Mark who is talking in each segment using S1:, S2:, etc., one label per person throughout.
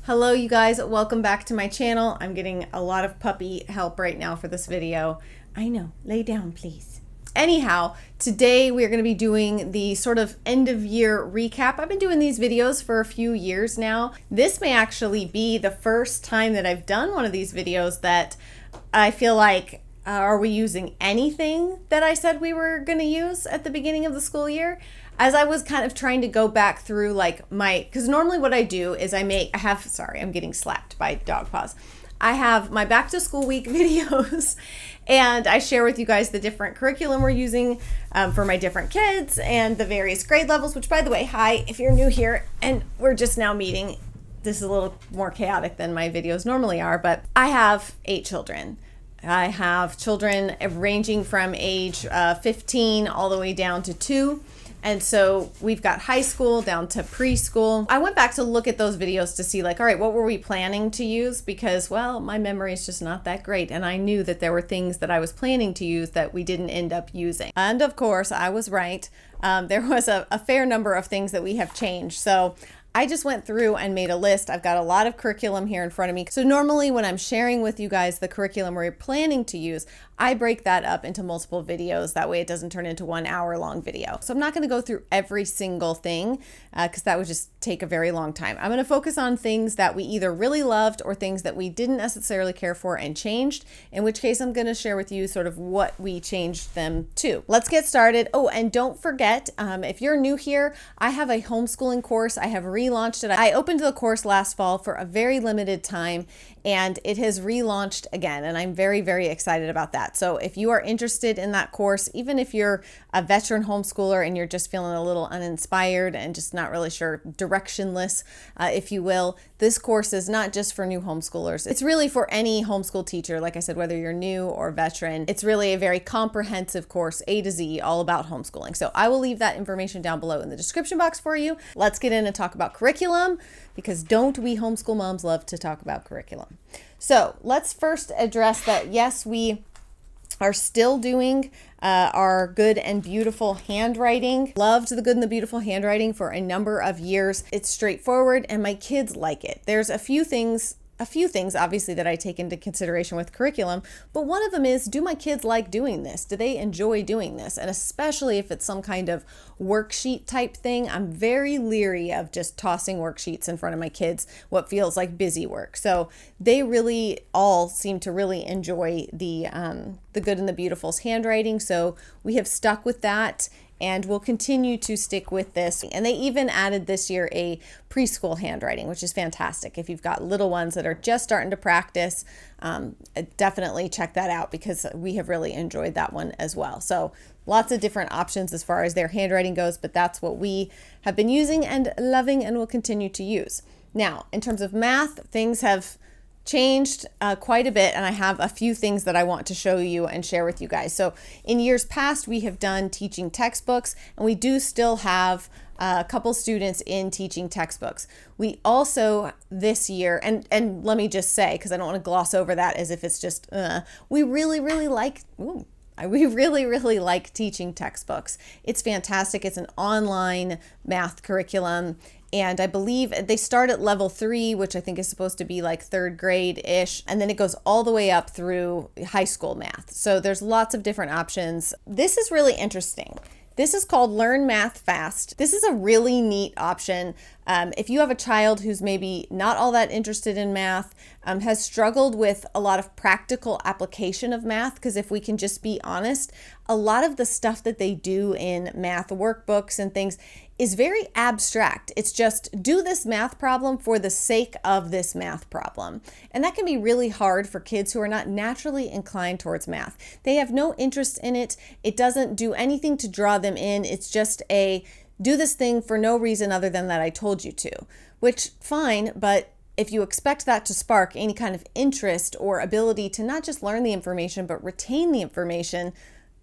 S1: Hello you guys, welcome back to my channel. I'm getting a lot of puppy help right now for this video. I know, lay down please. Anyhow, today we're going to be doing the sort of end of year recap. I've been doing these videos for a few years now. This may actually be the first time that I've done one of these videos that I feel like, are we using anything that I said we were going to use at the beginning of the school year? As I was kind of trying to go back through like because normally what I do is sorry, I'm getting slapped by dog paws. I have my back to school week videos and I share with you guys the different curriculum we're using for my different kids and the various grade levels, which by the way, hi, if you're new here and we're just now meeting, this is a little more chaotic than my videos normally are, but I have 8 children. I have children ranging from age 15 all the way down to 2. And so we've got high school down to preschool. I went back to look at those videos to see like, all right, what were we planning to use? Because, well, my memory is just not that great. And I knew that there were things that I was planning to use that we didn't end up using. And of course, I was right. There was a fair number of things that we have changed. So I just went through and made a list. I've got a lot of curriculum here in front of me. So normally when I'm sharing with you guys the curriculum we're planning to use, I break that up into multiple videos. That way it doesn't turn into 1 hour long video. So I'm not going to go through every single thing because that would just take a very long time. I'm going to focus on things that we either really loved or things that we didn't necessarily care for and changed, in which case I'm going to share with you sort of what we changed them to. Let's get started. Oh, and don't forget, if you're new here, I have a homeschooling course. I have relaunched it. I opened the course last fall for a very limited time and it has relaunched again. And I'm very, very excited about that. So if you are interested in that course, even if you're a veteran homeschooler and you're just feeling a little uninspired and just not really sure, directionless, if you will, this course is not just for new homeschoolers. It's really for any homeschool teacher. Like I said, whether you're new or veteran, it's really a very comprehensive course, A to Z, all about homeschooling. So I will leave that information down below in the description box for you. Let's get in and talk about curriculum, because don't we homeschool moms love to talk about curriculum? So let's first address that, yes, we are still doing our good and beautiful handwriting. Loved the good and the beautiful handwriting for a number of years. It's straightforward and my kids like it. There's a few things obviously that I take into consideration with curriculum, but one of them is, do my kids like doing this? Do they enjoy doing this? And especially if it's some kind of worksheet type thing, I'm very leery of just tossing worksheets in front of my kids, what feels like busy work. So they really all seem to really enjoy the good and the beautiful's handwriting. So we have stuck with that. And we'll continue to stick with this. And they even added this year a preschool handwriting, which is fantastic. If you've got little ones that are just starting to practice, definitely check that out because we have really enjoyed that one as well. So lots of different options as far as their handwriting goes, but that's what we have been using and loving and will continue to use. Now, in terms of math, things have changed quite a bit, and I have a few things that I want to show you and share with you guys. So in years past, we have done teaching textbooks, and we do still have a couple students in teaching textbooks. We also this year, and let me just say, because I don't want to gloss over that as if it's just, we really like teaching textbooks. It's fantastic. It's an online math curriculum. And I believe they start at level 3, which I think is supposed to be like 3rd grade-ish. And then it goes all the way up through high school math. So there's lots of different options. This is really interesting. This is called Learn Math Fast. This is a really neat option. If you have a child who's maybe not all that interested in math, has struggled with a lot of practical application of math, because if we can just be honest, a lot of the stuff that they do in math workbooks and things is very abstract. It's just do this math problem for the sake of this math problem. And that can be really hard for kids who are not naturally inclined towards math. They have no interest in it. It doesn't do anything to draw them in. It's just a do this thing for no reason other than that I told you to, which fine, but if you expect that to spark any kind of interest or ability to not just learn the information, but retain the information,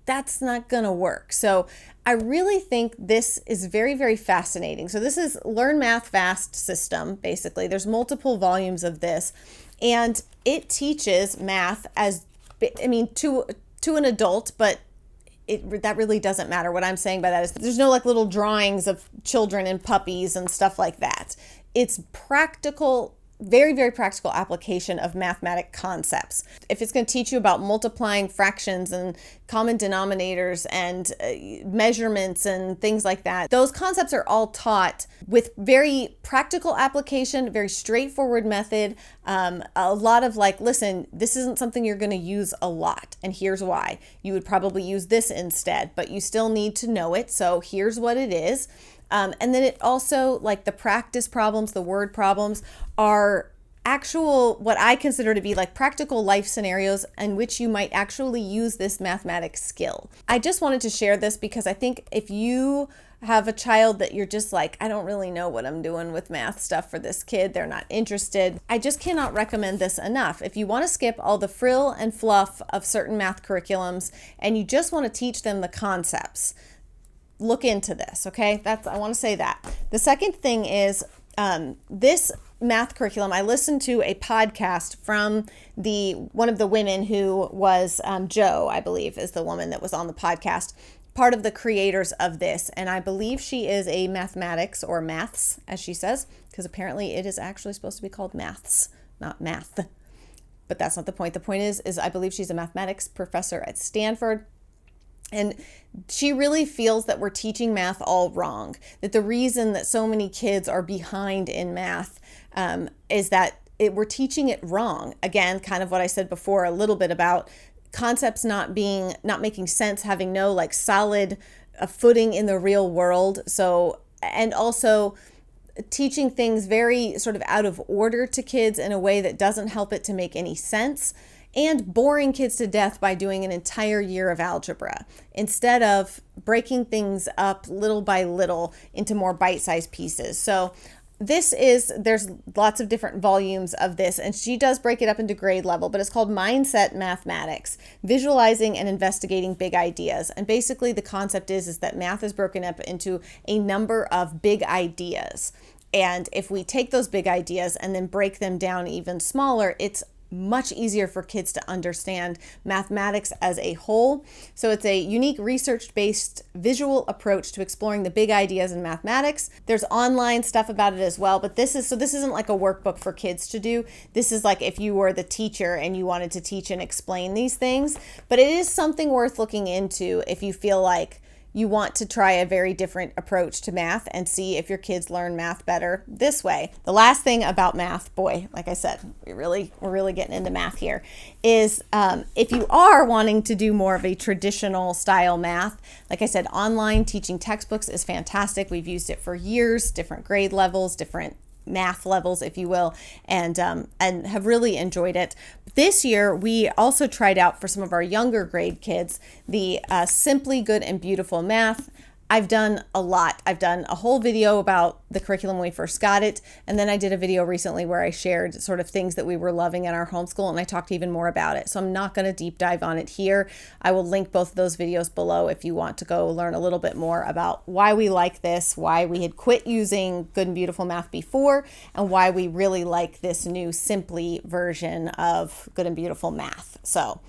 S1: that's not gonna work. So I really think this is very, very fascinating. So this is Learn Math Fast system, basically. There's multiple volumes of this, and it teaches math as, I mean, to an adult, but that really doesn't matter. What I'm saying by that is there's no like little drawings of children and puppies and stuff like that. It's practical very, very practical application of mathematic concepts. If it's going to teach you about multiplying fractions and common denominators and measurements and things like that, those concepts are all taught with very practical application, very straightforward method. A lot of like, listen, this isn't something you're going to use a lot, and here's why. You would probably use this instead, but you still need to know it. So here's what it is. And then it also, like the practice problems, the word problems are actual, what I consider to be like practical life scenarios in which you might actually use this mathematics skill. I just wanted to share this because I think if you have a child that you're just like, I don't really know what I'm doing with math stuff for this kid, they're not interested, I just cannot recommend this enough. If you want to skip all the frill and fluff of certain math curriculums and you just want to teach them the concepts, look into this, okay? I want to say that. The second thing is this math curriculum. I listened to a podcast from one of the women who was Jo, I believe, is the woman that was on the podcast, part of the creators of this, and I believe she is a mathematics or maths, as she says, because apparently it is actually supposed to be called maths, not math. But that's not the point. The point is I believe she's a mathematics professor at Stanford. And she really feels that we're teaching math all wrong, that the reason that so many kids are behind in math is that we're teaching it wrong. Again, kind of what I said before a little bit about concepts not making sense, having no like solid footing in the real world. So, and also teaching things very sort of out of order to kids in a way that doesn't help it to make any sense, and boring kids to death by doing an entire year of algebra instead of breaking things up little by little into more bite-sized pieces. So there's lots of different volumes of this, and she does break it up into grade level, but it's called Mindset Mathematics, Visualizing and Investigating Big Ideas. And basically the concept is that math is broken up into a number of big ideas. And if we take those big ideas and then break them down even smaller, it's much easier for kids to understand mathematics as a whole. So it's a unique research-based visual approach to exploring the big ideas in mathematics. There's online stuff about it as well, but this isn't like a workbook for kids to do. This is like if you were the teacher and you wanted to teach and explain these things. But it is something worth looking into if you feel like you want to try a very different approach to math and see if your kids learn math better this way. The last thing about math, boy, like I said, we're really getting into math here, is if you are wanting to do more of a traditional style math, like I said, online teaching textbooks is fantastic. We've used it for years, different grade levels, different math levels, if you will, and have really enjoyed it. This year, we also tried out for some of our younger grade kids the Simply Good and Beautiful Math. I've done a lot. I've done a whole video about the curriculum when we first got it, and then I did a video recently where I shared sort of things that we were loving in our homeschool, and I talked even more about it. So I'm not going to deep dive on it here. I will link both of those videos below if you want to go learn a little bit more about why we like this, why we had quit using Good and Beautiful Math before, and why we really like this new Simply version of Good and Beautiful Math. So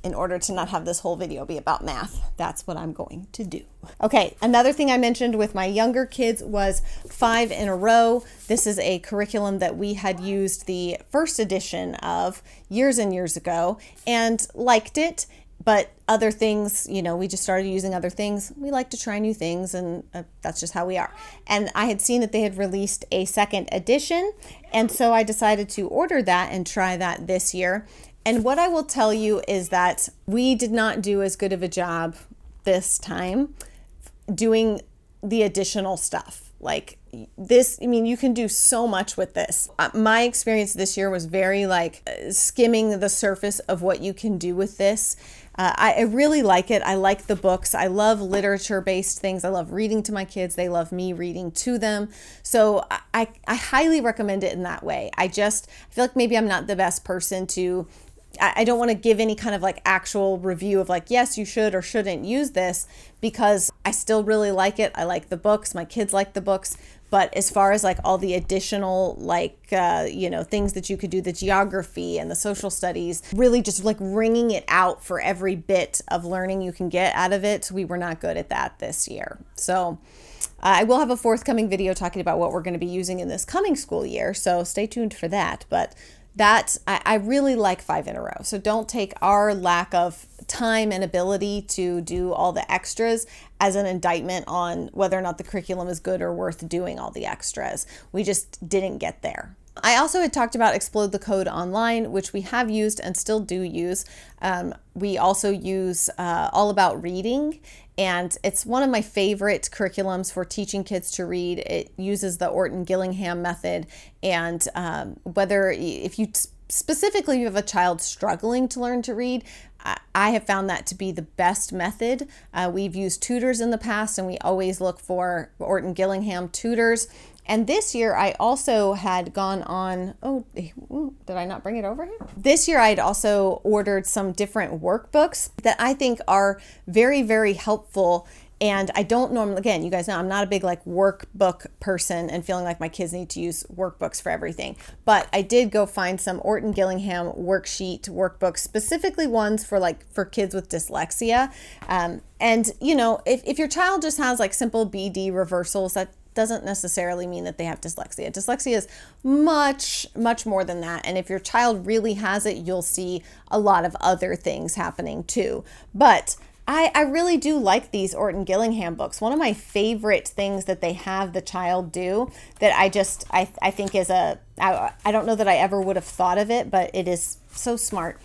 S1: in order to not have this whole video be about math, that's what I'm going to do. Okay, another thing I mentioned with my younger kids was 5 in a Row. This is a curriculum that we had used the first edition of years and years ago and liked it, but other things, we just started using other things. We like to try new things, and that's just how we are. And I had seen that they had released a second edition, and so I decided to order that and try that this year. And what I will tell you is that we did not do as good of a job this time doing the additional stuff. Like this, you can do so much with this. My experience this year was very skimming the surface of what you can do with this. I really like it. I like the books. I love literature-based things. I love reading to my kids. They love me reading to them. So I highly recommend it in that way. I feel like maybe I'm not the best person to I don't want to give any kind of actual review of yes, you should or shouldn't use this, because I still really like it. I like the books. My kids like the books. But as far as all the additional things that you could do, the geography and the social studies, really just wringing it out for every bit of learning you can get out of it, we were not good at that this year. So I will have a forthcoming video talking about what we're going to be using in this coming school year, so stay tuned for that. But I really like 5 in a row. So don't take our lack of time and ability to do all the extras as an indictment on whether or not the curriculum is good or worth doing all the extras. We just didn't get there. I also had talked about Explode the Code Online, which we have used and still do use. We also use All About Reading, and it's one of my favorite curriculums for teaching kids to read. It uses the Orton-Gillingham method, and if you specifically you have a child struggling to learn to read, I have found that to be the best method. We've used tutors in the past, and we always look for Orton-Gillingham tutors. And this year I also had gone on, did I not bring it over here? This year I'd also ordered some different workbooks that I think are very, very helpful. And I don't normally, again, you guys know I'm not a big like workbook person and feeling like my kids need to use workbooks for everything. But I did go find some Orton-Gillingham worksheet workbooks, specifically ones for kids with dyslexia. And you know, if your child just has like simple BD reversals, that doesn't necessarily mean that they have dyslexia. Dyslexia is much, much more than that. And if your child really has it, you'll see a lot of other things happening too. But I really do like these Orton-Gillingham books. One of my favorite things that they have the child do that I think is I don't know that I ever would have thought of it, but it is so smart,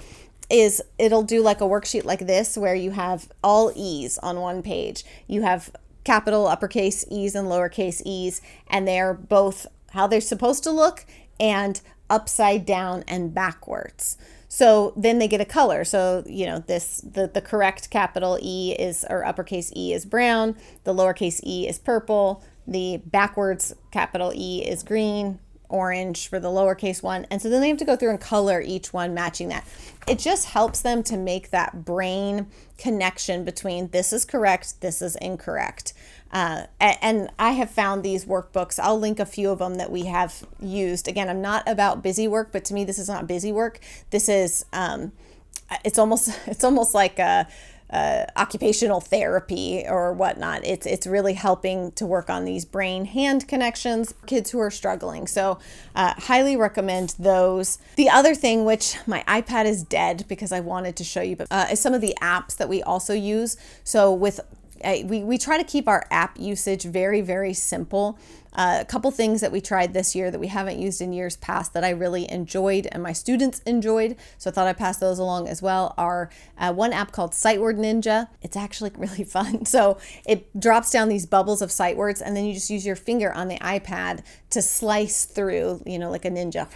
S1: is it'll do like a worksheet like this where you have all E's on one page. You have capital uppercase E's and lowercase E's, and they're both how they're supposed to look and upside down and backwards. So then they get a color. So, you know, the correct capital E is, or uppercase E is brown, the lowercase e is purple, the backwards capital E is green, orange for the lowercase one. And so then they have to go through and color each one matching that. It just helps them to make that brain connection between this is correct, this is incorrect. And I have found these workbooks. I'll link a few of them that we have used. Again, I'm not about busy work, but to me, this is not busy work. This is, it's almost like a occupational therapy or whatnot. It's really helping to work on these brain-hand connections for kids who are struggling. So highly recommend those. The other thing, which my iPad is dead because I wanted to show you, but is some of the apps that we also use. So we try to keep our app usage very, very simple. A couple things that we tried this year that we haven't used in years past that I really enjoyed and my students enjoyed, so I thought I'd pass those along as well, are one app called Sight Word Ninja. It's actually really fun. So it drops down these bubbles of sight words, and then you just use your finger on the iPad to slice through, you know, like a ninja,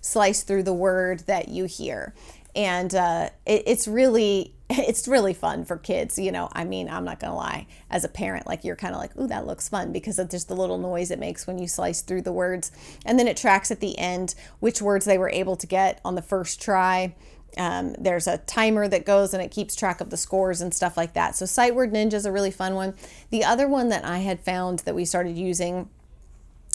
S1: slice through the word that you hear. And it's really fun for kids. You know, I mean, I'm not gonna lie, as a parent, like you're kind of like, ooh, that looks fun because of just the little noise it makes when you slice through the words. And then it tracks at the end which words they were able to get on the first try. There's a timer that goes and it keeps track of the scores and stuff like that. So Sight Word Ninja is a really fun one. The other one that I had found that we started using,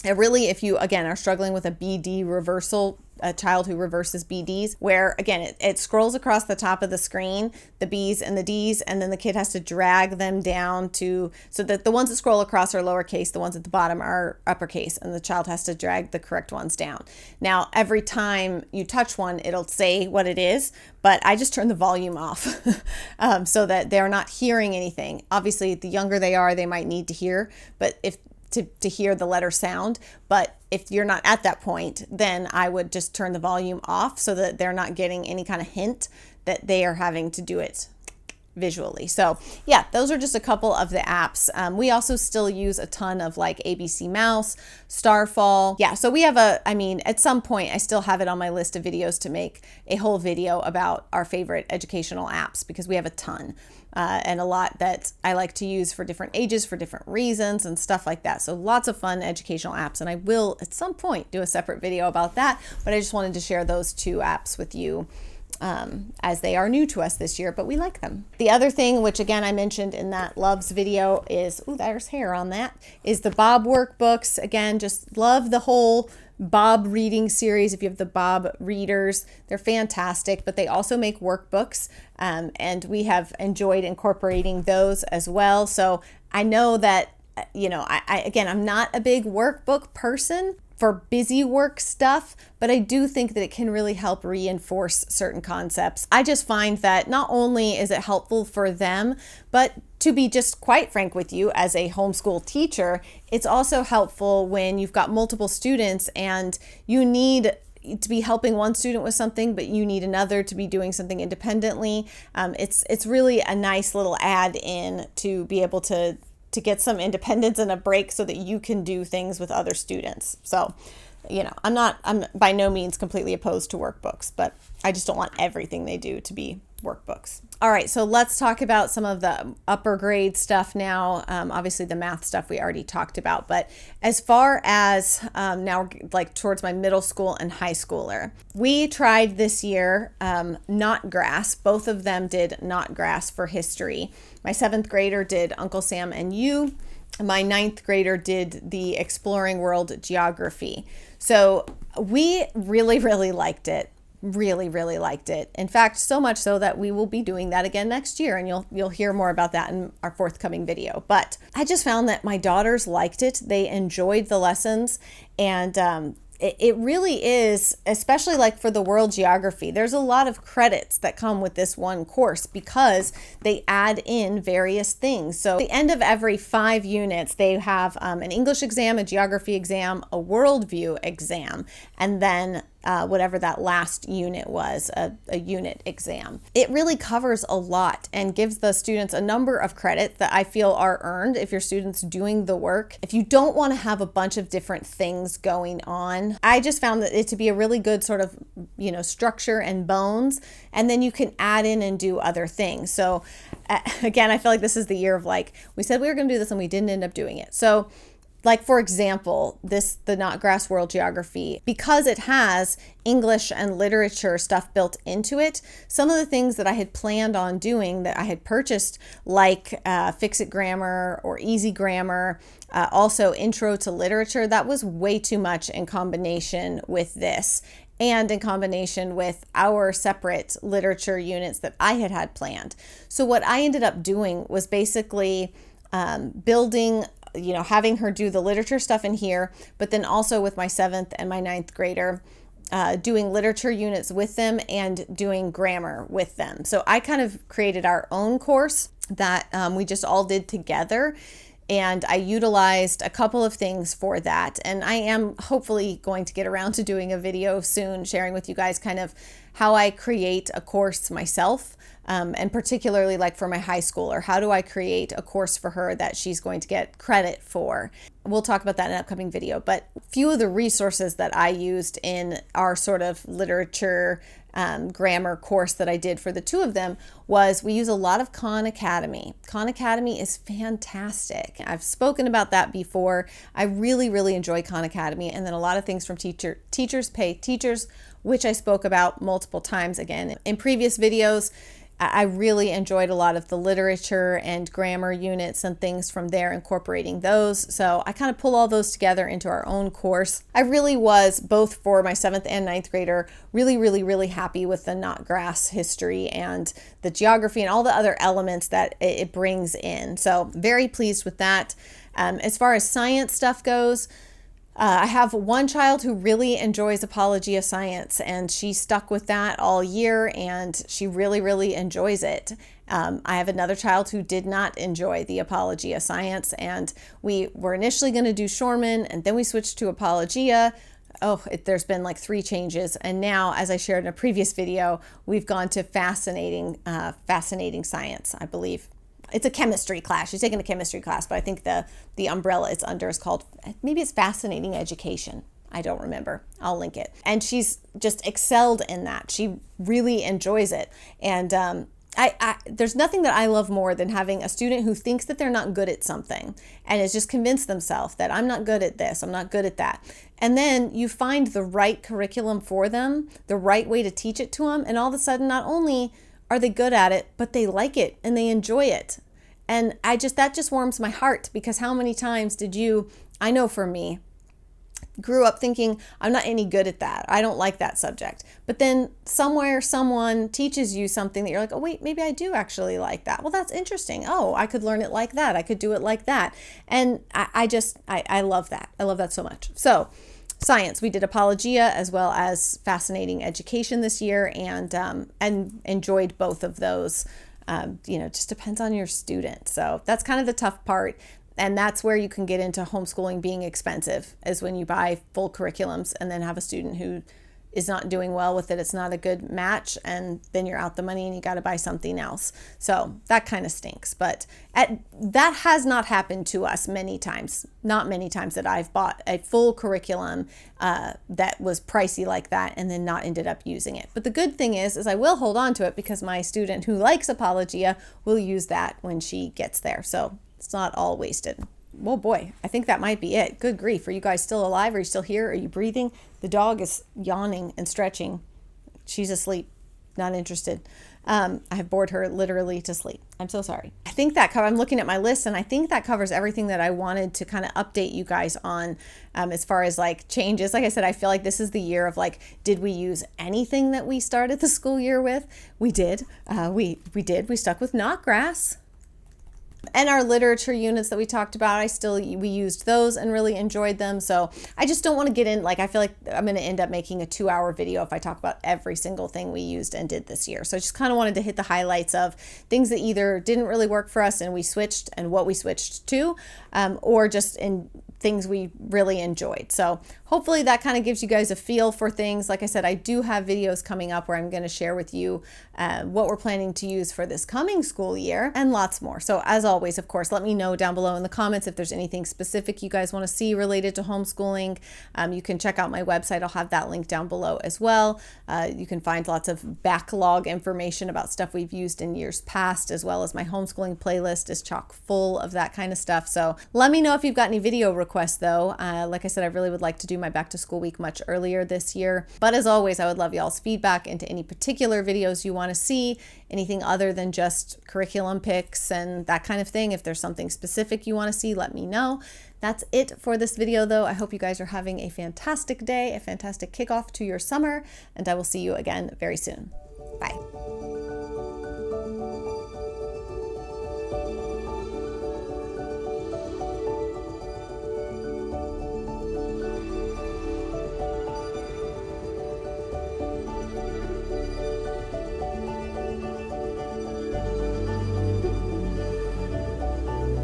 S1: really, if you, again, are struggling with a BD reversal, a child who reverses BDs, where, again, it scrolls across the top of the screen, the B's and the D's, and then the kid has to drag them down so that the ones that scroll across are lowercase, the ones at the bottom are uppercase, and the child has to drag the correct ones down. Now, every time you touch one, it'll say what it is, but I just turn the volume off so that they're not hearing anything. Obviously, the younger they are, they might need to hear, but to hear the letter sound. But if you're not at that point, then I would just turn the volume off so that they're not getting any kind of hint that they are having to do it visually. So yeah, those are just a couple of the apps. We also still use a ton of like ABC Mouse, Starfall. Yeah, so we have at some point I still have it on my list of videos to make a whole video about our favorite educational apps because we have a ton. And a lot that I like to use for different ages, for different reasons and stuff like that. So lots of fun educational apps, and I will at some point do a separate video about that, but I just wanted to share those two apps with you as they are new to us this year, but we like them. The other thing, which again I mentioned in that Loves video, is, ooh, there's hair on that, is the Bob workbooks. Again, just love the whole Bob reading series. If you have the Bob readers, they're fantastic, but they also make workbooks, and we have enjoyed incorporating those as well. So I know that Again, I'm not a big workbook person for busy work stuff, but I do think that it can really help reinforce certain concepts. I just find that not only is it helpful for them, but to be just quite frank with you, as a homeschool teacher, it's also helpful when you've got multiple students and you need to be helping one student with something, but you need another to be doing something independently. It's really a nice little add in to be able to get some independence and a break so that you can do things with other students. So, I'm by no means completely opposed to workbooks, but I just don't want everything they do to be workbooks. All right, so let's talk about some of the upper grade stuff now. Obviously the math stuff we already talked about, but as far as now, like towards my middle school and high schooler, we tried this year Not Grass. Both of them did Not Grass for history. My 7th grader did Uncle Sam and You. My 9th grader did the Exploring World Geography. So we really, really liked it. Really liked it. In fact, so much so that we will be doing that again next year, and you'll hear more about that in our forthcoming video. But I just found that my daughters liked it. They enjoyed the lessons, and it really is, especially like for the world geography, there's a lot of credits that come with this one course because they add in various things. So at the end of every 5 units, they have an English exam, a geography exam, a worldview exam, and then whatever that last unit was, a unit exam. It really covers a lot and gives the students a number of credits that I feel are earned if your student's doing the work. If you don't want to have a bunch of different things going on, I just found that it to be a really good sort of, structure and bones, and then you can add in and do other things. So again, I feel like this is the year of like, we said we were going to do this and we didn't end up doing it. So like, for example, the Not Grass World Geography, because it has English and literature stuff built into it, some of the things that I had planned on doing that I had purchased, like Fix It Grammar or Easy Grammar, also Intro to Literature, that was way too much in combination with this and in combination with our separate literature units that I had planned. So what I ended up doing was basically building, having her do the literature stuff in here, but then also with my 7th and my 9th grader, doing literature units with them and doing grammar with them. So I kind of created our own course that we just all did together. And I utilized a couple of things for that. And I am hopefully going to get around to doing a video soon, sharing with you guys kind of how I create a course myself. And particularly like for my high schooler, how do I create a course for her that she's going to get credit for? We'll talk about that in an upcoming video, but a few of the resources that I used in our sort of literature grammar course that I did for the 2 of them was we use a lot of Khan Academy. Khan Academy is fantastic. I've spoken about that before. I really enjoy Khan Academy, and then a lot of things from Teachers Pay Teachers, which I spoke about multiple times again in previous videos. I really enjoyed a lot of the literature and grammar units and things from there, incorporating those. So I kind of pull all those together into our own course. I really was, both for my 7th and 9th grader, really happy with the Not Grass history and the geography and all the other elements that it brings in. So very pleased with that. As far as science stuff goes, I have one child who really enjoys Apology of Science, and she stuck with that all year, and she really enjoys it. I have another child who did not enjoy the Apology of Science, and we were initially going to do Shorman, and then we switched to Apologia. There's been like 3 changes, and now, as I shared in a previous video, we've gone to Fascinating Science, I believe. It's a chemistry class. She's taking a chemistry class, but I think the umbrella it's under is called, maybe it's Fascinating Education. I don't remember. I'll link it. And she's just excelled in that. She really enjoys it. And there's nothing that I love more than having a student who thinks that they're not good at something and has just convinced themselves that I'm not good at this, I'm not good at that. And then you find the right curriculum for them, the right way to teach it to them, and all of a sudden not only are they good at it, but they like it and they enjoy it. And that just warms my heart, because how many times I know for me, grew up thinking, I'm not any good at that. I don't like that subject. But then somewhere someone teaches you something that you're like, oh wait, maybe I do actually like that. Well, that's interesting. Oh, I could learn it like that. I could do it like that. And I love that. I love that so much. So science, we did Apologia as well as Fascinating Education this year, and enjoyed both of those. It just depends on your student. So that's kind of the tough part. And that's where you can get into homeschooling being expensive, is when you buy full curriculums and then have a student who is not doing well with it. It's not a good match, and then you're out the money and you got to buy something else. So that kind of stinks. But that has not happened to us many times. Not many times that I've bought a full curriculum that was pricey like that and then not ended up using it. But the good thing is I will hold on to it, because my student who likes Apologia will use that when she gets there. So it's not all wasted. Oh boy, I think that might be it. Good grief. Are you guys still alive? Are you still here? Are you breathing? The dog is yawning and stretching. She's asleep, not interested. I have bored her literally to sleep. I'm so sorry. I think that I'm looking at my list, and I think that covers everything that I wanted to kind of update you guys on as far as like changes. Like I said, I feel like this is the year of like, did we use anything that we started the school year with? We did. We did. We stuck with Knotgrass. And our literature units that we talked about, we used those and really enjoyed them. So I just don't want to get in, like, I feel like I'm going to end up making a 2-hour video if I talk about every single thing we used and did this year. So I just kind of wanted to hit the highlights of things that either didn't really work for us and we switched, and what we switched to, or just in things we really enjoyed. So hopefully that kind of gives you guys a feel for things. Like I said, I do have videos coming up where I'm going to share with you what we're planning to use for this coming school year, and lots more. So as always, of course, let me know down below in the comments if there's anything specific you guys want to see related to homeschooling. You can check out my website. I'll have that link down below as well. You can find lots of backlog information about stuff we've used in years past, as well as my homeschooling playlist is chock full of that kind of stuff. So let me know if you've got any video requests though. Like I said, I really would like to do my back to school week much earlier this year. But as always, I would love y'all's feedback into any particular videos you want to see, anything other than just curriculum picks and that kind of thing. If there's something specific you want to see, let me know. That's it for this video though. I hope you guys are having a fantastic day, a fantastic kickoff to your summer, and I will see you again very soon. Bye.